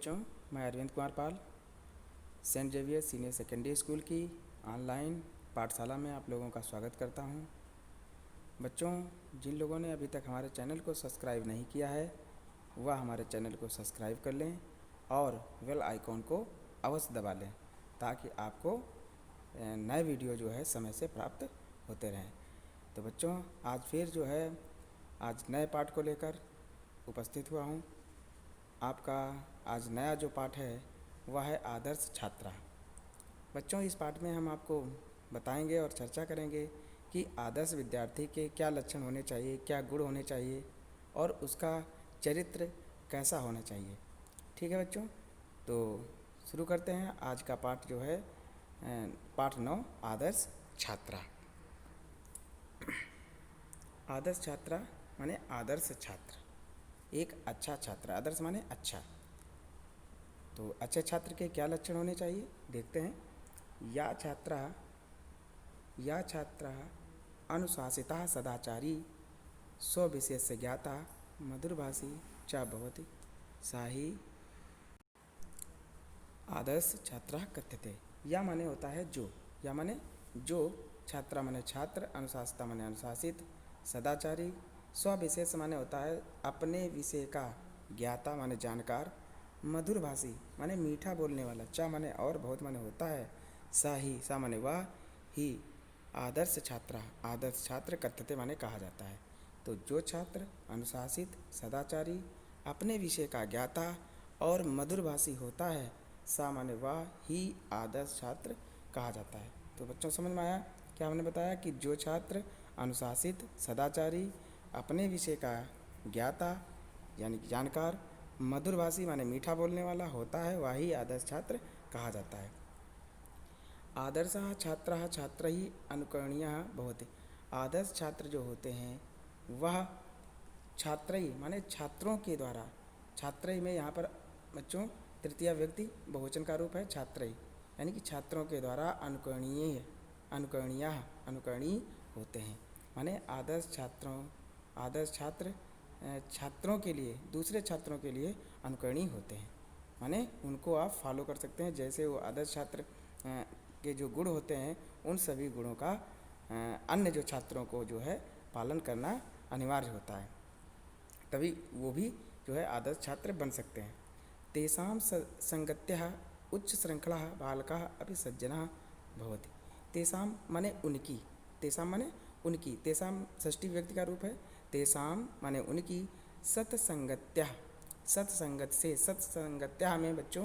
बच्चों, मैं Arvind Kumar Pal saint Xavier senior secondary school की ऑनलाइन पाठशाला में आप लोगों का स्वागत करता हूं। बच्चों, जिन लोगों ने अभी तक हमारे चैनल को सब्सक्राइब नहीं किया है वह हमारे चैनल को सब्सक्राइब कर लें और बेल आइकॉन को अवश्य दबा लें ताकि आपको नए वीडियो जो है समय से प्राप्त होते रहें। तो बच्चों, आज फिर जो है आज नए पाठ को लेकर उपस्थित हुआ हूँ। आपका आज नया जो पाठ है वह है आदर्श छात्रा। बच्चों, इस पाठ में हम आपको बताएंगे और चर्चा करेंगे कि आदर्श विद्यार्थी के क्या लक्षण होने चाहिए, क्या गुण होने चाहिए और उसका चरित्र कैसा होना चाहिए। ठीक है बच्चों, तो शुरू करते हैं आज का पाठ जो है पाठ 9 आदर्श छात्रा। आदर्श छात्रा माने आदर्श छात्र, एक अच्छा छात्र। आदर्श माने अच्छा। तो अच्छे छात्र के क्या लक्षण होने चाहिए देखते हैं। या छात्रा अनुशासिता सदाचारी स्वविशेष ज्ञाता मधुरभाषी च भवति सा ही आदर्श छात्रा कथ्यते। या माने होता है जो, या माने जो, छात्रा माने छात्र, अनुशासिता माने अनुशासित, सदाचारी, स्वविशेष माने होता है अपने विषय का, ज्ञाता माने जानकार, मधुरभाषी माने मीठा बोलने वाला, चा माने और, बहुत माने होता है, सा माने वह, ही आदर्श छात्रा आदर्श छात्र कथ्यते माने कहा जाता है। तो जो छात्र अनुशासित, सदाचारी, अपने विषय का ज्ञाता और मधुरभाषी होता है, सा माने वह ही आदर्श छात्र कहा जाता है। तो बच्चों, समझ में आया क्या हमने बताया कि जो छात्र अनुशासित, सदाचारी, अपने विषय का ज्ञाता यानी कि जानकार, मधुरभाषी माने मीठा बोलने वाला होता है वह ही आदर्श छात्र कहा जाता है। आदर्शः छात्रः छात्रैः अनुकरणीयः भवति। आदर्श छात्र जो होते हैं वह छात्रैः माने छात्रों के द्वारा, छात्रैः में यहाँ पर बच्चों तृतीया व्यक्ति बहुवचन का रूप है छात्रैः, यानी कि छात्रों के द्वारा अनुकरणीय होते हैं। माने आदर्श छात्र छात्रों के लिए, दूसरे छात्रों के लिए अनुकरणीय होते हैं। माने उनको आप फॉलो कर सकते हैं। जैसे वो आदर्श छात्र के जो गुण होते हैं उन सभी गुणों का अन्य जो छात्रों को जो है पालन करना अनिवार्य होता है, तभी वो भी जो है आदर्श छात्र बन सकते हैं। तेषां संगत्या उच्च श्रृंखला बालकाः अपि सज्जनाः भवति। तेषां माने उनकी, तेषां माने उनकी, तेषां षष्ठी व्यक्ति का रूप है। तेषां माने उनकी, सत्संगत्या, सत्संगत से, सत्संगत्या में बच्चों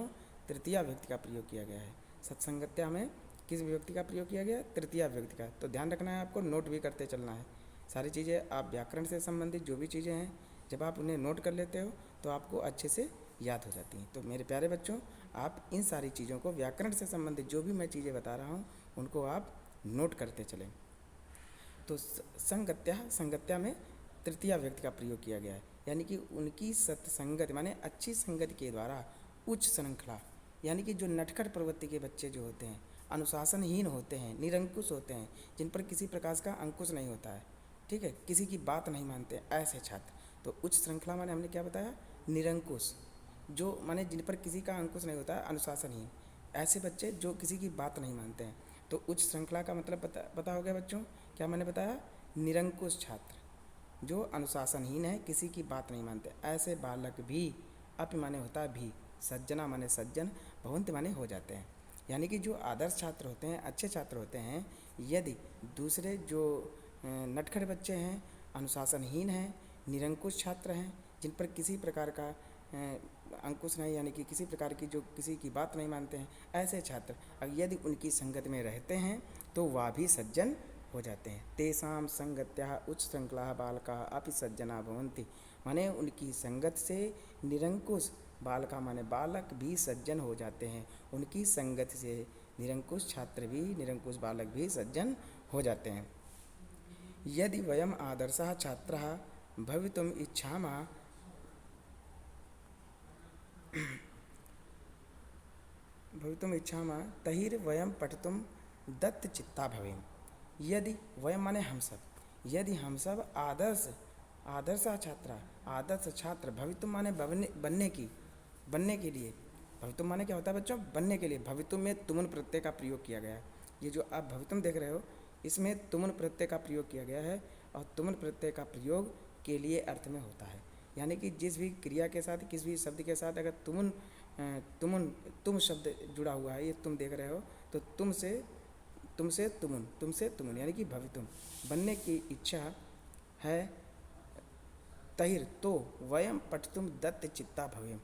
तृतीया व्यक्ति का प्रयोग किया गया है। सत्संगत्या में किस व्यक्ति का प्रयोग किया गया? तृतीया व्यक्ति का। तो ध्यान रखना है, आपको नोट भी करते चलना है। सारी चीज़ें आप व्याकरण से संबंधित जो भी चीज़ें हैं जब आप उन्हें नोट कर लेते हो तो आपको अच्छे से याद हो जाती हैं। तो मेरे प्यारे बच्चों, आप इन सारी चीज़ों को, व्याकरण से संबंधित जो भी मैं चीज़ें बता रहा हूँ उनको आप नोट करते चलें। तो संगत्या में तृतीया व्यक्ति का प्रयोग किया गया है, यानी कि उनकी सत्संगत माने अच्छी संगत के द्वारा उच्च श्रृंखला, यानी कि जो नटखट प्रवृत्ति के बच्चे जो होते हैं, अनुशासनहीन होते हैं, निरंकुश होते हैं, जिन पर किसी प्रकार का अंकुश नहीं होता है, ठीक है, किसी की बात नहीं मानते, ऐसे छात्र। तो उच्च श्रृंखला माने हमने क्या बताया? निरंकुश, जो माने जिन पर किसी का अंकुश नहीं होता है, अनुशासनहीन, ऐसे बच्चे जो किसी की बात नहीं मानते हैं। तो उच्च श्रृंखला का मतलब पता हो गया बच्चों, क्या मैंने बताया? निरंकुश छात्र जो अनुशासनहीन है, किसी की बात नहीं मानते, ऐसे बालक भी, अपि माने होता है भी, सज्जना माने सज्जन, भवन्ति माने हो जाते हैं। यानी कि जो आदर्श छात्र होते हैं, अच्छे छात्र होते हैं, यदि दूसरे जो नटखट बच्चे हैं, अनुशासनहीन हैं, निरंकुश छात्र हैं, जिन पर किसी प्रकार का अंकुश नहीं, यानी कि किसी प्रकार की जो किसी की बात नहीं मानते हैं, ऐसे छात्र अब यदि उनकी संगत में रहते हैं तो वह भी सज्जन हो जाते हैं। तेषां संगत्या उच्च श्रृंखला बालकाः अपि सज्जना भवन्ति, माने उनकी संगत से निरंकुश बालका माने बालक भी सज्जन हो जाते हैं। उनकी संगत से निरंकुश छात्र भी, निरंकुश बालक भी सज्जन हो जाते हैं। यदि वयम आदर्शः छात्रः भवितुम् इच्छामः तर्हि पठितुं दत्तचित्ता भवेम। यदि वयम माने हम सब, यदि हम सब आदर्श छात्र भवितुम माने बनने के लिए भवितुम माने क्या होता है बच्चों? बनने के लिए। भवितुम में तुमुन प्रत्यय का प्रयोग किया गया है। ये जो आप भवितुम देख रहे हो इसमें तुमुन प्रत्यय का प्रयोग किया गया है, और तुमुन प्रत्यय का प्रयोग के लिए अर्थ में होता है। यानी कि जिस भी क्रिया के साथ, किसी भी शब्द के साथ अगर तुम शब्द जुड़ा हुआ है, ये तुम देख रहे हो, तो तुमसे तुमुन यानी कि भवितुम, बनने की इच्छा है। तहिर तो वयम पठितुम दत्त चित्ता भवेम।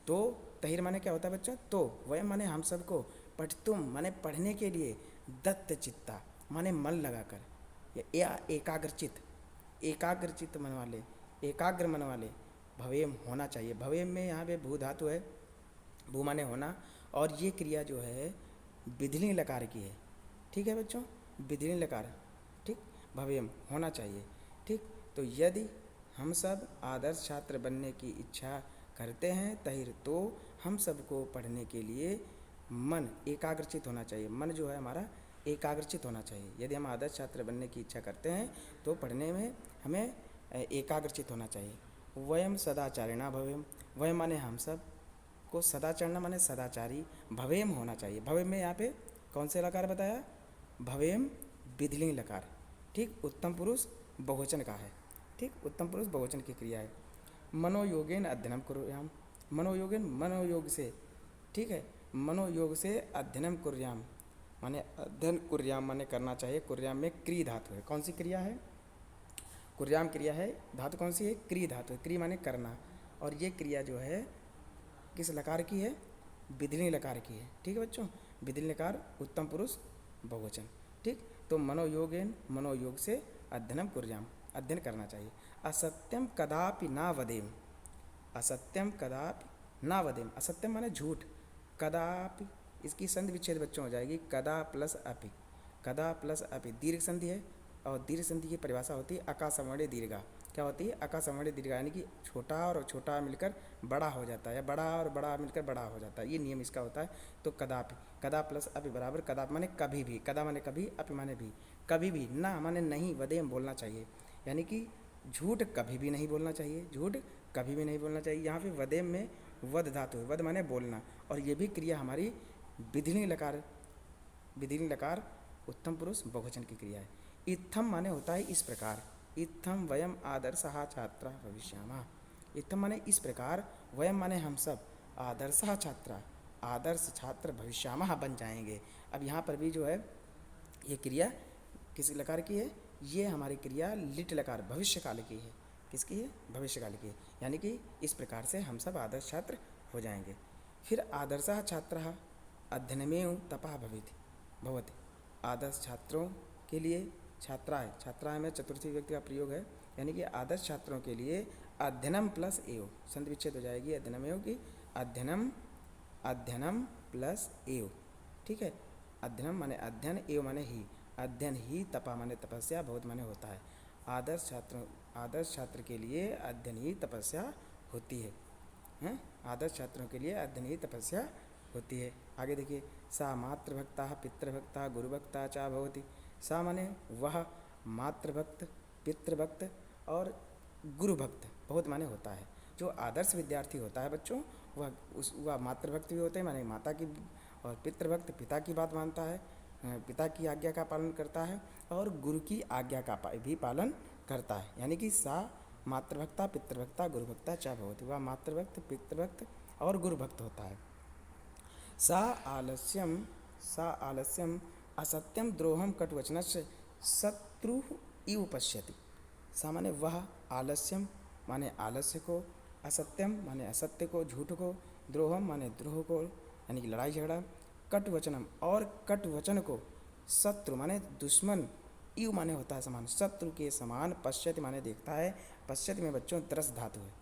तो तहिर माने क्या होता है बच्चों? तो वयम माने हम सबको, पठितुम माने पढ़ने के लिए, दत्त चित्ता माने मन लगाकर, या एकाग्रचित मन वाले, एकाग्र मन वाले, भवेम होना चाहिए। भवेम में यहाँ पे भू धातु है, भू माने होना, और ये क्रिया जो है विधिलिंग लकार की है। ठीक है बच्चों, विधिलिंग लकार, ठीक, भवेम होना चाहिए। ठीक, तो यदि हम सब आदर्श छात्र बनने की इच्छा करते हैं, तहिर तो हम सबको पढ़ने के लिए मन एकाग्रचित होना चाहिए। मन जो है हमारा एकाग्रचित होना चाहिए। यदि हम आदर्श छात्र बनने की इच्छा करते हैं तो पढ़ने में हमें एकाग्रचित होना चाहिए। वयम सदाचारिणा भवेम, वयम माने हम सब को, सदाचरण माने सदाचारी, भवेम होना चाहिए। भवेम में यहाँ पे कौन से लकार बताया? भवेम विधिलिंग लकार, ठीक, उत्तम पुरुष बहुवचन का है। ठीक, उत्तम पुरुष बहुवचन की क्रिया है। मनोयोगेन अध्ययनम कुर्याम, मनोयोगेन मनोयोग से, ठीक है, मनोयोग से अध्ययनम कुर्याम माने अध्ययन, कुर्याम माने करना चाहिए। कुर्याम में क्री धातु है। कौन सी क्रिया है? कुर्याम क्रिया है, धातु कौन सी है? क्री धातु है। क्री माने करना, और ये क्रिया जो है किस लकार की है? विधिलिंग लकार की है। ठीक है बच्चों, विधिलिंग लकार उत्तम पुरुष बहुवचन। ठीक, तो मनोयोगेन मनोयोग से अध्ययनम कुर्याम, अध्ययन करना चाहिए। असत्यम कदापि ना वदेम, असत्यम कदापि ना वदेम, असत्यम माने झूठ, कदापि इसकी संधि विच्छेद बच्चों हो जाएगी, कदा प्लस अपि, कदा प्लस अपि दीर्घ संधि है, और दीर्घ संधि की परिभाषा होती है अकासवर्णे दीर्घा। क्या होती है? अकासवर्णे दीर्घा, यानी कि छोटा और छोटा मिलकर बड़ा हो जाता है, या बड़ा और बड़ा मिलकर बड़ा हो जाता है, ये नियम इसका होता है। तो कदापि, कदा प्लस अपि बराबर, कदा माने कभी भी, कदा माने कभी, अपि माने भी, कभी भी, ना माने नहीं, वदेम बोलना चाहिए, यानी कि झूठ कभी भी नहीं बोलना चाहिए, झूठ कभी भी नहीं बोलना चाहिए। यहाँ पे वदेम में वद धातु है, वद माने बोलना, और ये भी क्रिया हमारी विधिलिंग लकार, विधिलिंग लकार उत्तम पुरुष बहुवचन की क्रिया है। इत्थम माने होता है इस प्रकार, इत्थम वयम आदर्शः छात्रा भविष्यामः, इत्थम माने इस प्रकार, वयम माने हम सब, आदर्शः छात्रा आदर्श छात्र भविष्यामः बन जाएंगे। अब यहाँ पर भी जो है ये क्रिया किस लकार की है? ये हमारी क्रिया लिट लकार भविष्य काल की है। किसकी है? भविष्य काल की है, यानी कि इस प्रकार से हम सब आदर्श छात्र हो जाएंगे। फिर आदर्शः छात्रः अध्ययनमेव तपः भवति, आदर्श छात्रों के लिए, छात्राएं, छात्राएं में चतुर्थी व्यक्ति का प्रयोग है, यानी कि आदर्श छात्रों के लिए अध्ययनम प्लस एव, संधि विच्छेद हो जाएगी अध्ययनमेव की, अध्ययनम प्लस एव। ठीक है, अध्ययनम माने अध्ययन, एव माने ही, अध्ययन ही, तपा माने तपस्या, बहुत माने होता है। आदर्श छात्र के लिए अध्ययन ही तपस्या होती है, हैं? आदर्श छात्रों के लिए अध्ययन ही तपस्या होती है। आगे देखिए, सा मातृभक्ता पितृभक्ता गुरुभक्ता चा भवति, सा माने वह मातृभक्त, पितृभक्त और गुरुभक्त बहुत माने होता है। जो आदर्श विद्यार्थी होता है बच्चों, वह मातृभक्त भी होते हैं, माने माता की, और पितृभक्त पिता की बात मानता है, पिता की आज्ञा का पालन करता है, और गुरु की आज्ञा का भी पालन करता है। यानी कि सा मातृभक्ता पितृभक्ता गुरुभक्ता चा भवति, वह मातृभक्त, पितृभक्त और गुरुभक्त होता है। सा आलस्यम असत्यम द्रोहम कटुवचनस्य शत्रु इव पश्यति, सा माने वह, आलस्यम माने आलस्य को, असत्यम माने असत्य को, झूठ को, द्रोहम माने द्रोह को, यानी कि लड़ाई झगड़ा, कटुवचनम और कटुवचन को, शत्रु माने दुश्मन, इव माने होता है समान, शत्रु के समान, पश्यति माने देखता है। पश्यति में बच्चों द्रस धातु है,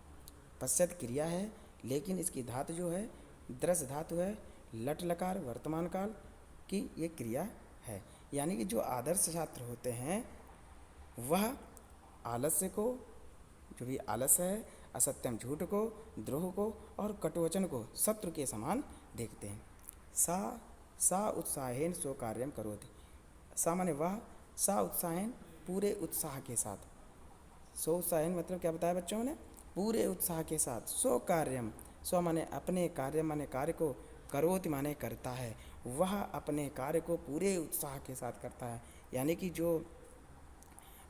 पश्यत क्रिया है, लेकिन इसकी धातु जो है द्रस धातु है, लट लकार वर्तमान काल की ये क्रिया है। यानी कि जो आदर्श छात्र होते हैं वह आलस्य को, जो भी आलस्य है, असत्यम झूठ को, द्रोह को और कटुवचन को शत्रु के समान देखते हैं। सा उत्साहेन सो कार्यम करोति, सा माने वह, सा उत्साहेन पूरे उत्साह के साथ, सो उत्साहेन मतलब क्या बताया बच्चों ने? पूरे उत्साह के साथ, सो कार्यम स्व माने अपने, कार्य माने कार्य को, करोति माने करता है, वह अपने कार्य को पूरे उत्साह के साथ करता है। यानी कि जो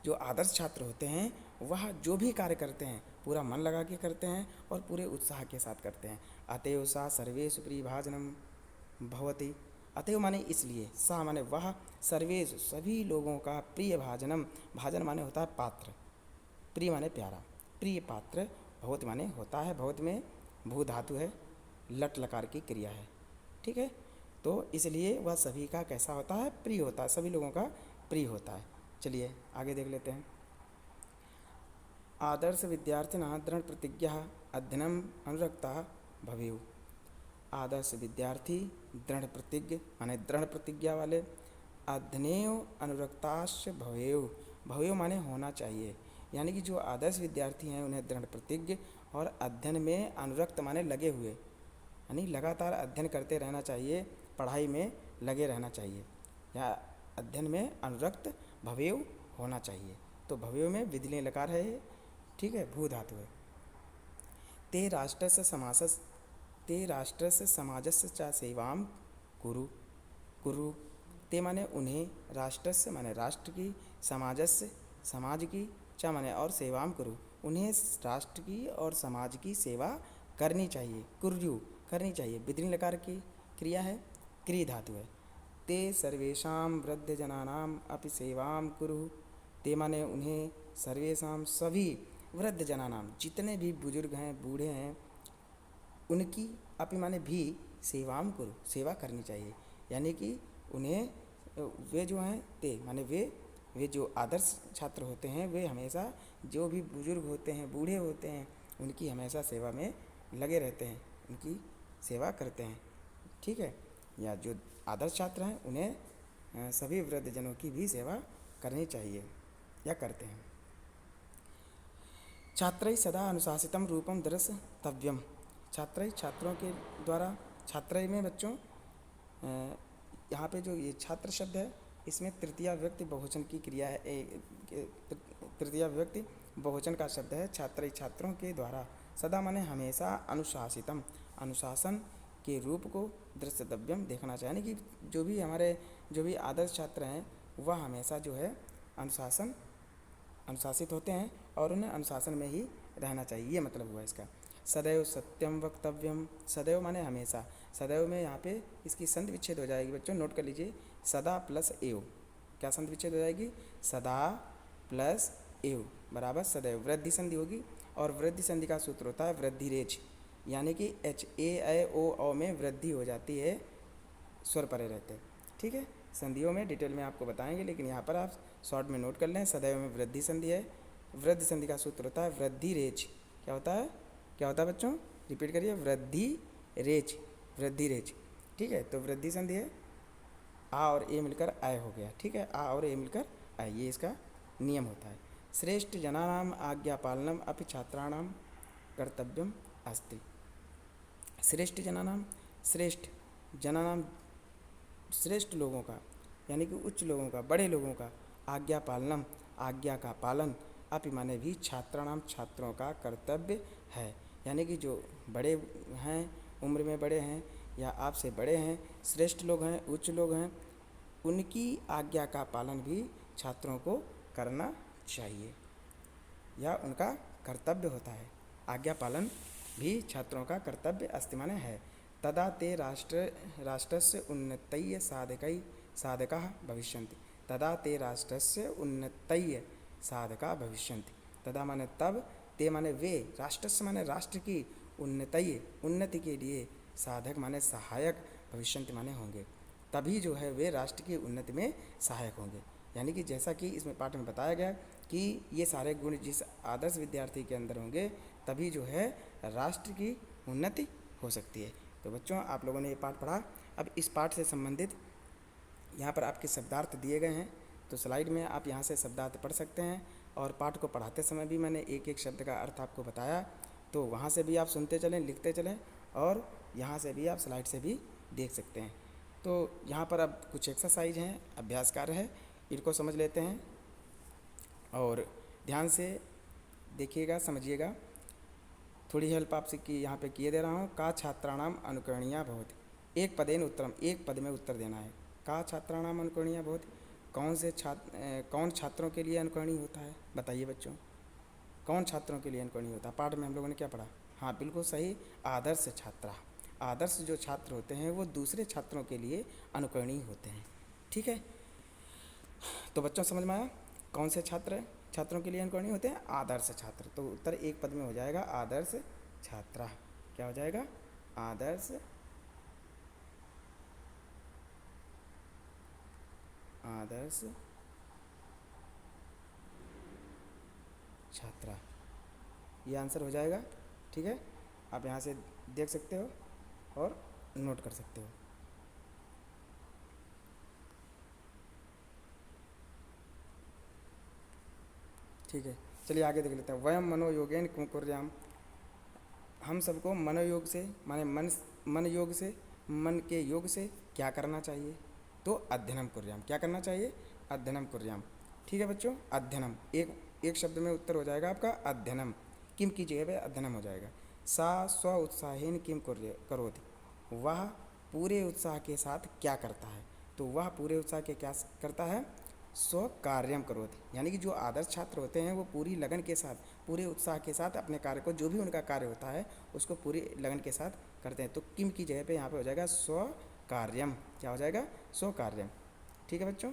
जो आदर्श छात्र होते हैं वह जो भी कार्य करते हैं पूरा मन लगा के करते हैं और पूरे उत्साह के साथ करते हैं। अतएव सा सर्वेषु प्रियभाजनम भवति। अतएव माने इसलिए, सा माने वह, सर्वेषु सभी लोगों का प्रिय भाजनम, भाजन माने होता है पात्र, प्रिय माने प्यारा, प्रिय पात्र, भवति माने होता है, भवति में भू धातु है, लट लकार की क्रिया है, ठीक है। तो इसलिए वह सभी का कैसा होता है, प्रिय होता है, सभी लोगों का प्रिय होता है। चलिए आगे देख लेते हैं। आदर्श विद्यार्थिनः दृढ़ प्रतिज्ञा अध्ययनम अनुरक्ता भवेयु। आदर्श विद्यार्थी दृढ़ प्रतिज्ञ माने दृढ़ प्रतिज्ञा वाले, अध्ययनेव अनुरक्ताश्च भवेयु, भवेयु माने होना चाहिए। यानी कि जो आदर्श विद्यार्थी हैं उन्हें दृढ़ प्रतिज्ञ और अध्ययन में अनुरक्त माने लगे हुए, यानी लगातार अध्ययन करते रहना चाहिए, पढ़ाई में लगे रहना चाहिए, या अध्ययन में अनुरक्त भवेयु होना चाहिए। तो भवेयु में विधिलिंग लकार है, ठीक है, भू धातु है। ते राष्ट्रस्य समासस्, ते राष्ट्रस्य समाजस्य च सेवां कुरु, कुरु, ते माने उन्हें, राष्ट्रस्य माने राष्ट्र की, समाजस्य समाज की, च माने और, सेवाम कुरु उन्हें राष्ट्र की और समाज की सेवा करनी चाहिए, कुर्यु करनी चाहिए, विधिलिंग लकार की क्रिया है, क्री धातु है। ते सर्वेषां वृद्धजनानाम अपि सेवां कुरु, ते माने उन्हें, सर्वेषां सभी, वृद्धजनानाम जितने भी बुजुर्ग हैं, बूढ़े हैं, उनकी, अपि माने भी, सेवाम कुरु सेवा करनी चाहिए। यानी कि उन्हें, वे जो हैं, ते माने वे जो आदर्श छात्र होते हैं वे हमेशा जो भी बुजुर्ग होते हैं, बूढ़े होते हैं, उनकी हमेशा सेवा में लगे रहते हैं, उनकी सेवा करते हैं, ठीक है। या जो आदर्श छात्र हैं उन्हें सभी वृद्धजनों की भी सेवा करनी चाहिए या करते हैं। छात्रैः सदा अनुशासितं रूपं दर्शयितव्यम्। छात्रैः छात्रों के द्वारा, छात्रैः में बच्चों, यहाँ पे जो ये छात्र शब्द है इसमें तृतीया विभक्ति बहुवचन की क्रिया है, तृतीया विभक्ति बहुवचन का शब्द है। छात्रैः छात्रों के द्वारा, सदा माने हमेशा, अनुशासितम अनुशासन के रूप को, दृश्यतव्यम देखना चाहिए। यानी कि जो भी आदर्श छात्र हैं वह हमेशा जो है अनुशासित होते हैं और उन्हें अनुशासन में ही रहना चाहिए, ये मतलब हुआ इसका। सदैव सत्यम वक्तव्यम, सदैव माने हमेशा, सदैव में यहाँ पे इसकी संधि विच्छेद हो जाएगी बच्चों, नोट कर लीजिए, सदा प्लस एव, क्या संधि विच्छेद हो जाएगी, सदा प्लस एव बराबर सदैव, वृद्धि संधि होगी, और वृद्धि संधि का सूत्र होता है वृद्धि रेच, यानी कि एच ए ऐ ओ औ में वृद्धि हो जाती है, स्वर परे रहते हैं, ठीक है। संधियों में डिटेल में आपको बताएंगे, लेकिन यहाँ पर आप शॉर्ट में नोट कर लें, सदैव में वृद्धि संधि है, वृद्धि संधि का सूत्र होता है वृद्धि रेच, क्या होता है, क्या होता है बच्चों, रिपीट करिए, वृद्धि रेच, वृद्धि रेच, ठीक है। तो वृद्धि संधि है, आ और ए मिलकर आय हो गया, ठीक है, आ और ए मिलकर आय, ये इसका नियम होता है। श्रेष्ठ जनानाम आज्ञा पालनम अपि छात्राणाम कर्तव्यम अस्ति। श्रेष्ठ जनानाम, श्रेष्ठ जनानाम, श्रेष्ठ लोगों का, यानी कि उच्च लोगों का, बड़े लोगों का, आज्ञा पालनम आज्ञा का पालन, अपि माने भी, छात्राणाम छात्रों का कर्तव्य है। यानी कि जो बड़े हैं, उम्र में बड़े हैं या आपसे बड़े हैं, श्रेष्ठ लोग हैं, उच्च लोग हैं, उनकी आज्ञा का पालन भी छात्रों को करना चाहिए या उनका कर्तव्य होता है। आज्ञा पालन भी छात्रों का कर्तव्य अस्ति माने है। तदा ते राष्ट्रस्य उन्नतये साधकाः भविष्यन्ति। तदा ते राष्ट्रस्य उन्नतये साधकाः भविष्यन्ति। तदा माने तब, ते माने वे, राष्ट्रस्य माने राष्ट्र की, उन्नतये उन्नति के लिए, साधक माने सहायक, भविष्यन्ति माने होंगे, तभी जो है वे राष्ट्र की उन्नति में सहायक होंगे। यानी कि जैसा कि इसमें पाठ में बताया गया कि ये सारे गुण जिस आदर्श विद्यार्थी के अंदर होंगे तभी जो है राष्ट्र की उन्नति हो सकती है। तो बच्चों, आप लोगों ने ये पाठ पढ़ा। अब इस पाठ से संबंधित यहाँ पर आपके शब्दार्थ दिए गए हैं, तो स्लाइड में आप यहाँ से शब्दार्थ पढ़ सकते हैं, और पाठ को पढ़ाते समय भी मैंने एक एक शब्द का अर्थ आपको बताया, तो वहाँ से भी आप सुनते चलें, लिखते चलें, और यहाँ से भी आप स्लाइड से भी देख सकते हैं। तो यहाँ पर अब कुछ एक्सरसाइज हैं, अभ्यास कार्य है, इनको समझ लेते हैं और ध्यान से देखिएगा, समझिएगा। थोड़ी हेल्प आपसे की यहाँ पे किए दे रहा हूँ। का छात्राणाम अनुकरणीया भवति, एक पदेन उत्तरम, एक पद में उत्तर देना है। का छात्राणाम अनुकरणीया भवति, कौन छात्रों के लिए अनुकरणीय होता है, बताइए बच्चों, कौन छात्रों के लिए अनुकरणीय होता है। पाठ में हम लोगों ने क्या पढ़ा, हाँ बिल्कुल सही, आदर्श छात्रा। आदर्श जो छात्र होते हैं वो दूसरे छात्रों के लिए अनुकरणीय होते हैं। ठीक है, तो बच्चों समझ में आया कौन से छात्रों के लिए अनुकरणीय होते हैं, आदर्श छात्र। तो उत्तर एक पद में हो जाएगा आदर्श छात्रा। क्या हो जाएगा, आदर्श छात्रा, ये आंसर हो जाएगा। ठीक है, आप यहाँ से देख सकते हो और नोट कर सकते हो। ठीक है, चलिए आगे देख लेते हैं। वयम मनोयोगेन किं कुर्याम, हम सबको मनोयोग से माने मन योग से, मन के योग से क्या करना चाहिए, तो अध्ययनम कुर्याम। क्या करना चाहिए, अध्ययनम कुर्याम। ठीक है बच्चों, अध्ययनम एक शब्द में उत्तर हो जाएगा आपका अध्ययनम। किम की जगह पे अध्ययनम हो जाएगा। सा स्व उत्साहेन किम करोति, वह पूरे उत्साह के साथ क्या करता है, तो वह पूरे उत्साह के क्या करता है, स्व कार्यम करोति, यानी कि जो आदर्श छात्र होते हैं वो पूरी लगन के साथ, पूरे उत्साह के साथ अपने कार्य को, जो भी उनका कार्य होता है उसको पूरी लगन के साथ करते हैं। तो किम की जगह पे यहाँ पे हो जाएगा स्व कार्यम। क्या हो जाएगा, स्व कार्यम। ठीक है बच्चों,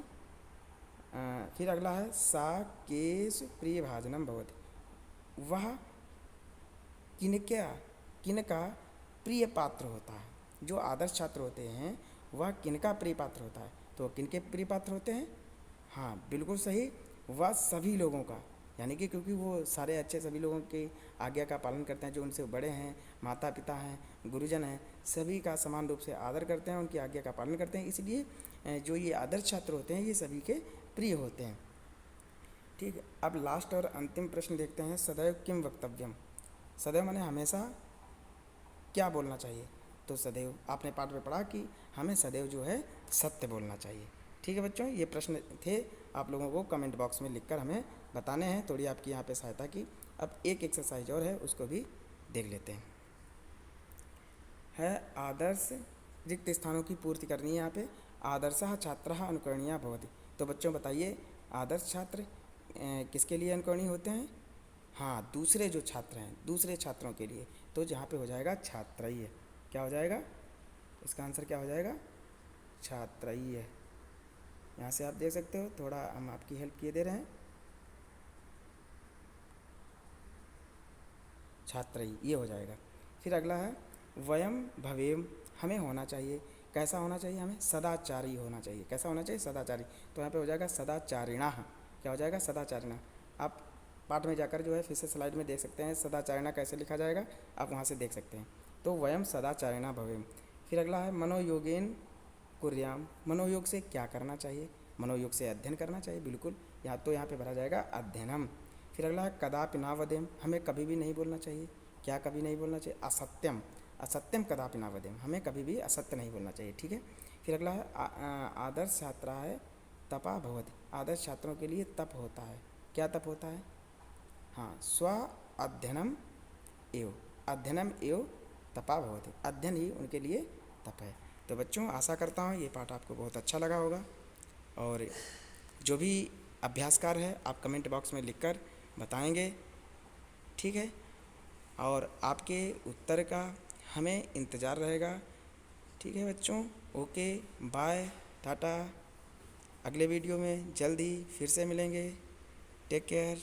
फिर अगला है सा केश प्रिय भाजनम भवति, वह किनका प्रिय पात्र होता है। जो आदर्श छात्र होते हैं वह किनका प्रिय पात्र होता है, तो किनके प्रिय पात्र होते हैं, हाँ बिल्कुल सही, वह सभी लोगों का, यानी कि क्योंकि वो सारे अच्छे सभी लोगों की आज्ञा का पालन करते हैं, जो उनसे बड़े हैं, माता पिता हैं, गुरुजन हैं, सभी का समान रूप से आदर करते हैं, उनकी आज्ञा का पालन करते हैं, इसलिए जो ये आदर्श छात्र होते हैं ये सभी के प्रिय होते हैं। ठीक है, अब लास्ट और अंतिम प्रश्न देखते हैं। सदैव किम वक्तव्यम, सदैव माने हमेशा क्या बोलना चाहिए, तो सदैव आपने पाठ में पढ़ा कि हमें सदैव जो है सत्य बोलना चाहिए। ठीक है बच्चों, ये प्रश्न थे, आप लोगों को कमेंट बॉक्स में लिखकर हमें बताने हैं, थोड़ी आपकी यहाँ पे सहायता की। अब एक एक्सरसाइज और है, उसको भी देख लेते हैं। है आदर्श, रिक्त स्थानों की पूर्ति करनी है यहाँ पे। आदर्शः छात्रः अनुकरणीयः भवति, तो बच्चों बताइए आदर्श छात्र किसके लिए अनुकरणीय होते हैं, हाँ दूसरे जो छात्र हैं, दूसरे छात्रों के लिए, तो जहाँ पे हो जाएगा छात्रय्य। क्या हो जाएगा, इसका आंसर क्या हो जाएगा, छात्रय्य। यहाँ से आप देख सकते हो, थोड़ा हम आपकी हेल्प किए दे रहे हैं, छात्रय्य ये हो जाएगा। फिर अगला है वयम भवेम, हमें होना चाहिए, कैसा होना चाहिए, हमें सदाचारी होना चाहिए। कैसा होना चाहिए, सदाचारी, तो यहाँ पे हो जाएगा सदाचारिणः। क्या हो जाएगा, सदाचारिणः। आप पाठ में जाकर जो है फिर से स्लाइड में देख सकते हैं सदाचारिणः कैसे लिखा जाएगा, आप वहाँ से देख सकते हैं। तो वयम सदाचारिणः भवेम। फिर अगला है मनोयोगेन कुर्याम, मनोयोग से क्या करना चाहिए, मनोयोग से अध्ययन करना चाहिए, बिल्कुल, या तो यहाँ पे भरा जाएगा अध्ययनम। फिर अगला है कदापि न वदेम, हमें कभी भी नहीं बोलना चाहिए, क्या कभी नहीं बोलना चाहिए, असत्यम, असत्यम कदापि न वदेम, हमें कभी भी असत्य नहीं बोलना चाहिए। ठीक है, फिर अगला है आदर्श छात्रा है तपा भवति, आदर्श छात्रों के लिए तप होता है। क्या तप होता है, हाँ स्व अध्ययनम एव, अध्ययनम एव तपा भवति, अध्ययन ही उनके लिए तप है। तो बच्चों आशा करता हूँ ये पाठ आपको बहुत अच्छा लगा होगा, और जो भी अभ्यास कार्य है आप कमेंट बॉक्स में लिखकर बताएंगे। ठीक है, और आपके उत्तर का हमें इंतज़ार रहेगा। ठीक है बच्चों, ओके बाय टाटा, अगले वीडियो में जल्द ही फिर से मिलेंगे। Take care.